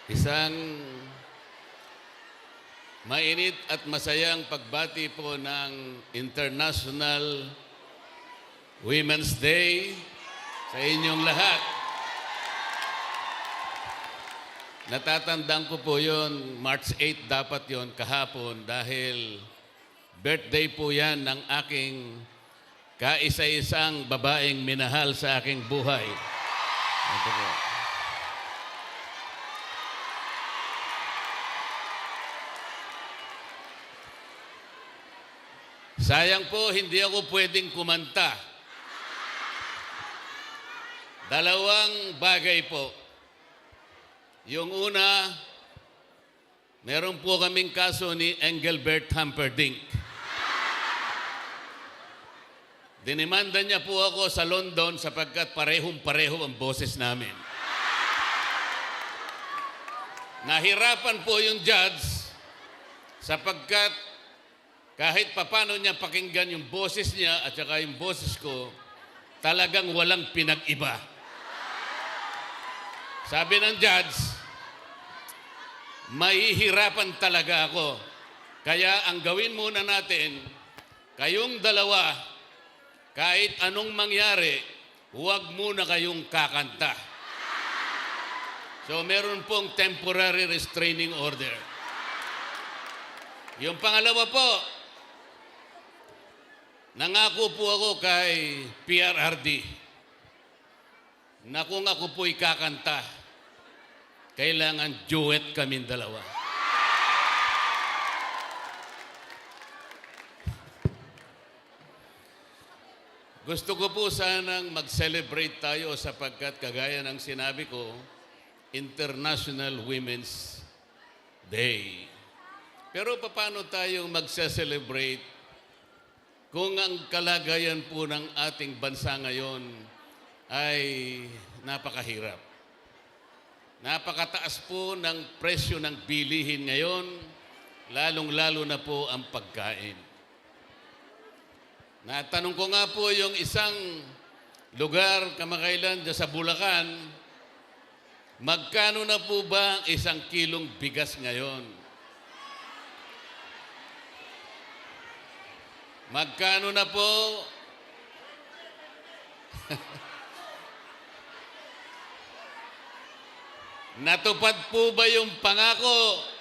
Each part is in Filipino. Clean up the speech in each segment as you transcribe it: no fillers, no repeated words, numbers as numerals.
Isang mainit at masayang pagbati po ng International Women's Day sa inyong lahat. Natatandaan ko po yon, March 8 dapat yon kahapon dahil birthday po yan ng aking kaisa-isang babaeng minahal sa aking buhay. Ito po. Sayang po, hindi ako pwedeng kumanta. Dalawang bagay po. Yung una, meron po kaming kaso ni Engelbert Humperdinck. Dinimanda niya po ako sa London sapagkat parehong-pareho ang boses namin. Nahirapan po yung judge sapagkat kahit papano niya pakinggan yung boses niya at saka yung boses ko, talagang walang pinag-iba. Sabi ng judge, mahihirapan talaga ako. Kaya ang gawin muna natin, kayong dalawa, kahit anong mangyari, huwag muna kayong kakanta. So meron pong temporary restraining order. Yung pangalawa po, nangako po ako kay PRRD na kung ako po'y kakanta, kailangan duet kaming dalawa. Gusto ko po sanang mag-celebrate tayo sapagkat kagaya ng sinabi ko, International Women's Day. Pero paano tayo mag-celebrate kung ang kalagayan po ng ating bansa ngayon ay napakahirap? Napakataas po ng presyo ng bilihin ngayon, lalong-lalo na po ang pagkain. Natanong ko nga po yung isang lugar kamakailan dyan sa Bulacan, magkano na po ba ang 1 kilong bigas ngayon? Magkano na po? Natupad po ba yung pangako?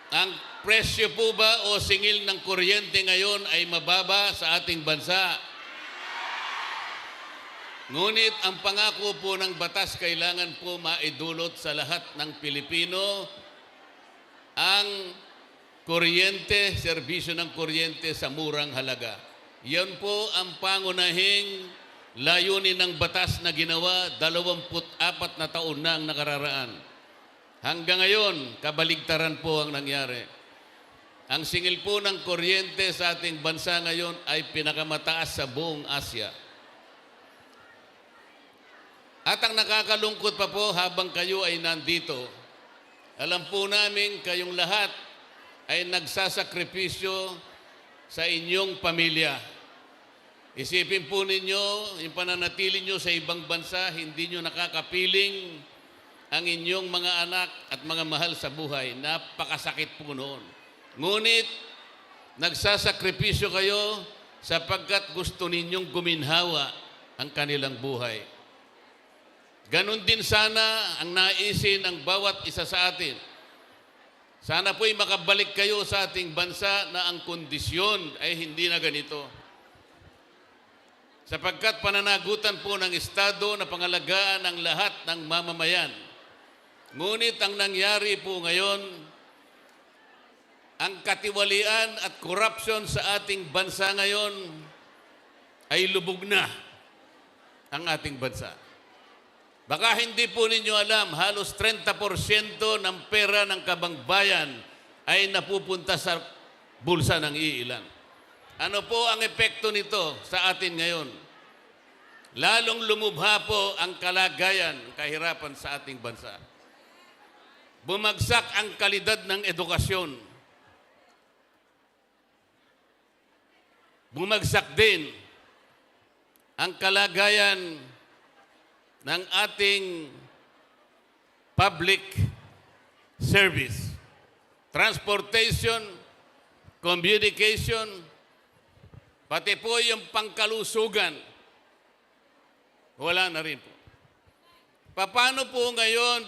Ang presyo po ba o singil ng kuryente ngayon ay mababa sa ating bansa? Ngunit ang pangako po ng batas, kailangan po maidulot sa lahat ng Pilipino ang kuryente, serbisyo ng kuryente sa murang halaga. Yan po ang pangunahing layunin ng batas na ginawa 24 na taon na ang nakararaan. Hanggang ngayon, kabaligtaran po ang nangyari. Ang singil po ng kuryente sa ating bansa ngayon ay pinakamataas sa buong Asia. At ang nakakalungkot pa po habang kayo ay nandito, alam po namin kayong lahat ay nagsasakripisyo sa inyong pamilya. Isipin po ninyo, yung pananatili nyo sa ibang bansa, hindi nyo nakakapiling ang inyong mga anak at mga mahal sa buhay. Napakasakit po noon. Ngunit, nagsasakripisyo kayo sapagkat gusto ninyong guminhawa ang kanilang buhay. Ganon din sana ang naisin ng bawat isa sa atin. Sana po'y makabalik kayo sa ating bansa na ang kondisyon ay hindi na ganito. Sapagkat pananagutan po ng Estado na pangalagaan ang lahat ng mamamayan. Ngunit ang nangyari po ngayon, ang katiwalian at korupsyon sa ating bansa ngayon ay lubog na ang ating bansa. Baka hindi po ninyo alam, halos 30% ng pera ng kabangbayan ay napupunta sa bulsa ng iilan. Ano po ang epekto nito sa atin ngayon? Lalong lumubha po ang kalagayan, kahirapan sa ating bansa. Bumagsak ang kalidad ng edukasyon. Bumagsak din ang kalagayan ng ating public service, transportation, communication, pati po yung pangkalusugan, wala na rin po. Paano po ngayon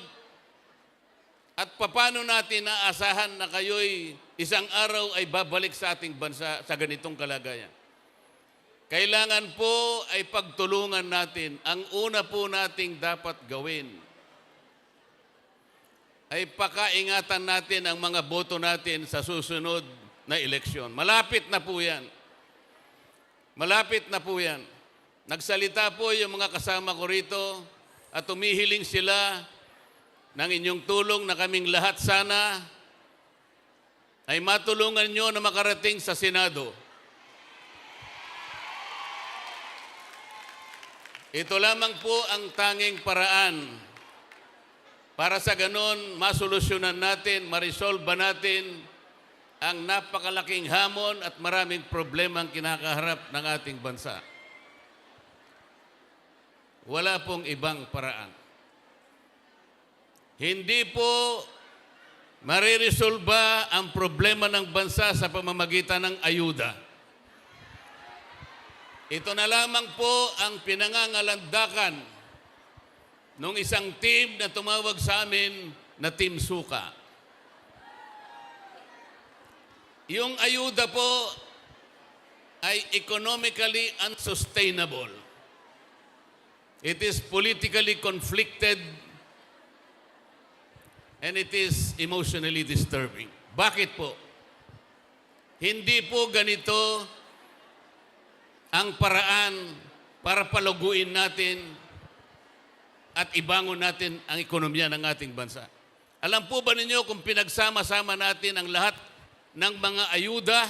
at paano natin naasahan na kayo'y isang araw ay babalik sa ating bansa sa ganitong kalagayan? Kailangan po ay pagtulungan natin. Ang una po nating dapat gawin ay pakaingatan natin ang mga boto natin sa susunod na eleksyon. Malapit na po yan. Malapit na po yan. Nagsalita po yung mga kasama ko rito at tumihiling sila ng inyong tulong na kaming lahat sana ay matulungan nyo na makarating sa Senado. Ito lamang po ang tanging paraan para sa ganon masolusyonan natin, marisolba natin ang napakalaking hamon at maraming problema ang kinakaharap ng ating bansa. Wala pong ibang paraan. Hindi po mariresolba ang problema ng bansa sa pamamagitan ng ayuda. Ito na lamang po ang pinangangalandakan nung isang team na tumawag sa amin na Team Suka. Yung ayuda po ay economically unsustainable. It is politically conflicted and it is emotionally disturbing. Bakit po? Hindi po ganito ang paraan para paluguin natin at ibangon natin ang ekonomiya ng ating bansa. Alam po ba ninyo kung pinagsama-sama natin ang lahat ng mga ayuda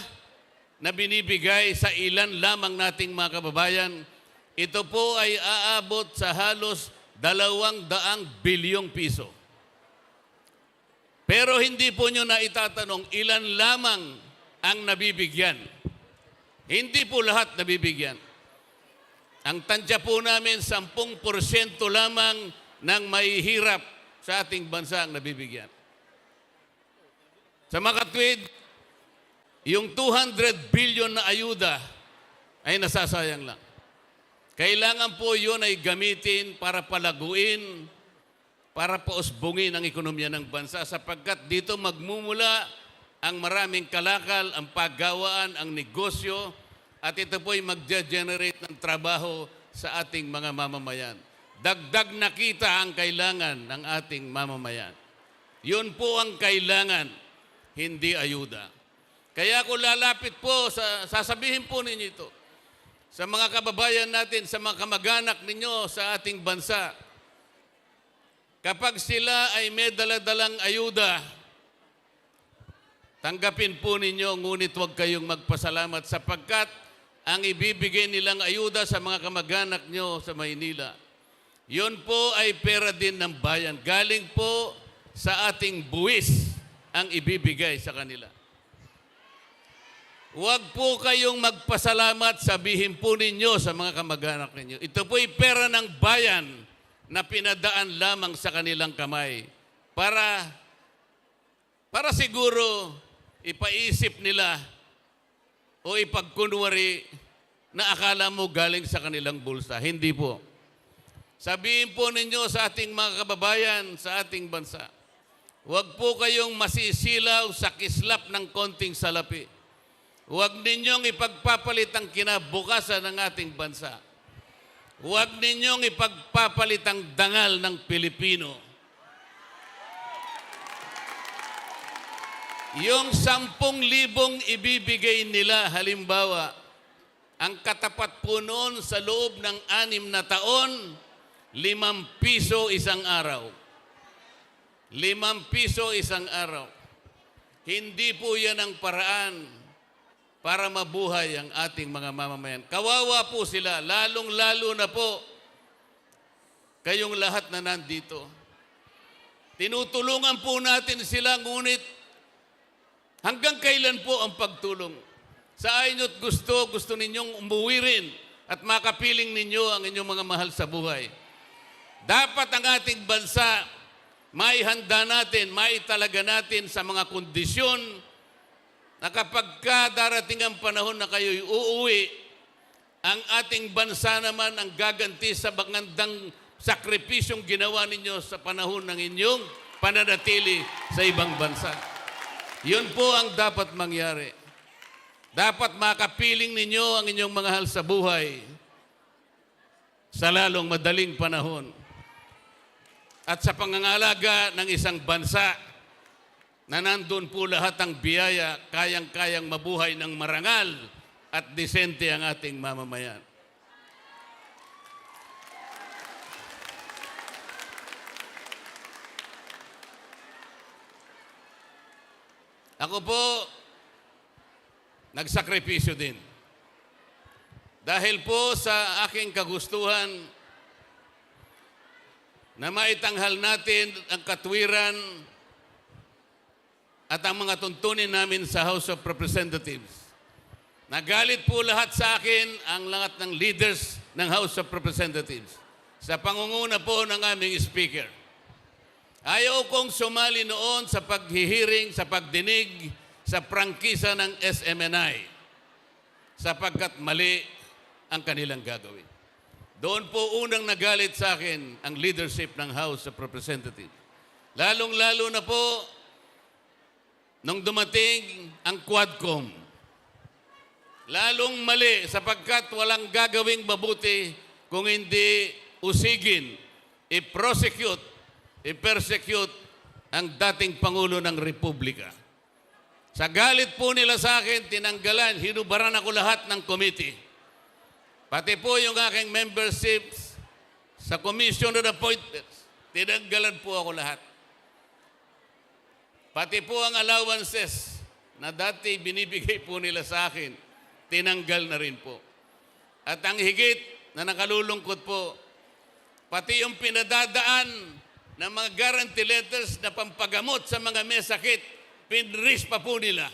na binibigay sa ilan lamang nating mga kababayan, ito po ay aabot sa halos 200 bilyong piso. Pero hindi po nyo na itatanong ilan lamang ang nabibigyan. Hindi po lahat nabibigyan. Ang tansya po namin, 10% lamang ng mahihirap sa ating bansa ang nabibigyan. Sa makatwid, yung 200 billion na ayuda ay nasasayang lang. Kailangan po yun ay gamitin para palaguin, para pausbungin ang ekonomiya ng bansa sapagkat dito magmumula ang maraming kalakal, ang paggawaan, ang negosyo at ito po ay mag-generate ng trabaho sa ating mga mamamayan. Dagdag na kita ang kailangan ng ating mamamayan. Yun po ang kailangan, hindi ayuda. Kaya ako lalapit po, sasabihin po ninyo ito, sa mga kababayan natin, sa mga kamag-anak ninyo sa ating bansa, kapag sila ay may daladalang ayuda, tanggapin po ninyo, ngunit huwag kayong magpasalamat sapagkat ang ibibigay nilang ayuda sa mga kamag-anak nyo sa Maynila, yun po ay pera din ng bayan. Galing po sa ating buwis ang ibibigay sa kanila. Huwag po kayong magpasalamat, sabihin po ninyo sa mga kamag-anak ninyo. Ito po'y pera ng bayan na pinadaan lamang sa kanilang kamay para siguro ipaisip nila o ipagkunwari na akala mo galing sa kanilang bulsa. Hindi po. Sabihin po ninyo sa ating mga kababayan sa ating bansa, huwag po kayong masisilaw sa kislap ng konting salapi. Huwag ninyong ipagpapalit ang kinabukasan ng ating bansa. Huwag ninyong ipagpapalit ang dangal ng Pilipino. Yung 10,000 ibibigay nila, halimbawa, ang katapat po noon sa loob ng 6 na taon, 5 piso isang araw. 5 piso isang araw. Hindi po yan ang paraan para mabuhay ang ating mga mamamayan. Kawawa po sila, lalong-lalo na po kayong lahat na nandito. Tinutulungan po natin sila, ngunit hanggang kailan po ang pagtulong? Sa inyo't gusto ninyong umuwi rin at makapiling ninyo ang inyong mga mahal sa buhay. Dapat ang ating bansa maihanda natin, maitalaga natin sa mga kondisyon na kapag darating ang panahon na kayo'y uuwi, ang ating bansa naman ang gaganti sa magandang sakripisyong ginawa ninyo sa panahon ng inyong pananatili sa ibang bansa. Yun po ang dapat mangyari. Dapat makapiling ninyo ang inyong mga mahal sa buhay sa lalong madaling panahon. At sa pangangalaga ng isang bansa na nandun po lahat ang biyaya, kayang-kayang mabuhay ng marangal at disente ang ating mamamayan. Ako po, nagsakripisyo din. Dahil po sa aking kagustuhan na maitanghal natin ang katwiran at ang mga tuntunin namin sa House of Representatives. Nagalit po lahat sa akin ang lahat ng leaders ng House of Representatives sa pangunguna po ng aming speaker. Ayaw kong sumali noon sa paghihiring, sa pagdinig, sa prangkisa ng SMNI sapagkat mali ang kanilang gagawin. Doon po unang nagalit sa akin ang leadership ng House of Representatives. Lalong-lalo na po nung dumating ang Quadcom. Lalong mali sapagkat walang gagawing mabuti kung hindi usigin, i-prosecute, i-persecute ang dating Pangulo ng Republika. Sa galit po nila sa akin, tinanggalan, hinubaran ako lahat ng committee. Pati po yung aking memberships sa Commission on Appointments, tinanggalan po ako lahat. Pati po ang allowances na dati binibigay po nila sa akin, tinanggal na rin po. At ang higit na nakalulungkot po, pati yung pinadadaan ng mga guarantee letters na pampagamot sa mga may sakit, pinris pa po nila.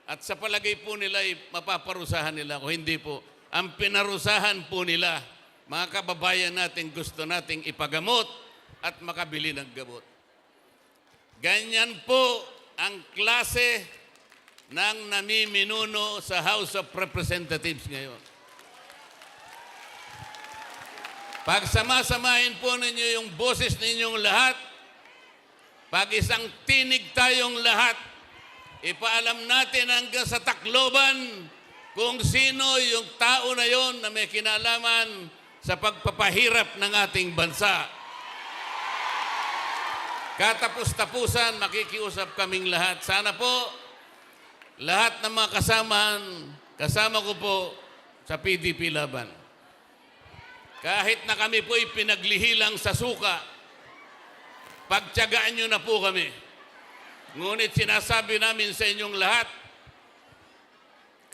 At sa palagay po nila, mapaparusahan nila ako. Hindi po. Ang pinarusahan po nila, mga kababayan natin gusto nating ipagamot at makabili ng gamot. Ganyan po ang klase ng namiminuno sa House of Representatives ngayon. Pagsamasamahin po ninyo yung boses ninyong lahat, pag isang tinig tayong lahat, ipaalam natin hanggang sa Tacloban kung sino yung tao na yon na may kinalaman sa pagpapahirap ng ating bansa. Katapos-tapusan, makikiusap kaming lahat. Sana po, lahat ng mga kasama ko po sa PDP Laban. Kahit na kami po pinaglihilang sa suka, pagtiyagaan nyo na po kami. Ngunit sinasabi namin sa inyong lahat,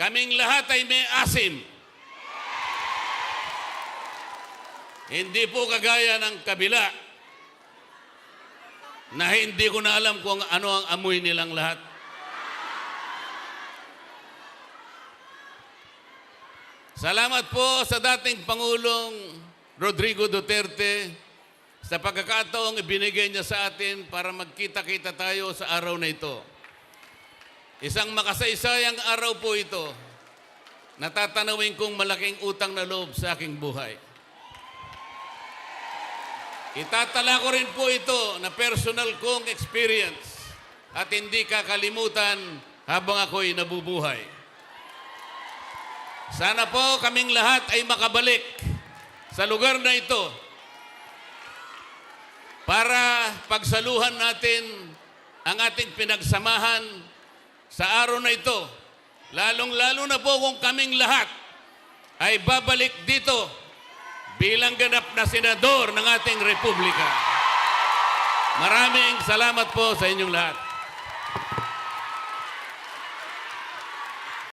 kaming lahat ay may asim. Hindi po kagaya ng kabila na hindi ko na alam kung ano ang amoy nilang lahat. Salamat po sa dating Pangulong Rodrigo Duterte sa pagkakataong ibinigay niya sa atin para magkita-kita tayo sa araw na ito. Isang makasaysayang araw po ito. Natatanawin kong malaking utang na loob sa aking buhay. Itatala ko rin po ito na personal kong experience at hindi kakalimutan habang ako'y nabubuhay. Sana po kaming lahat ay makabalik sa lugar na ito para pagsaluhan natin ang ating pinagsamahan sa araw na ito. Lalong-lalo na po kung kaming lahat ay babalik dito bilang ganap na senador ng ating Republika. Maraming salamat po sa inyong lahat.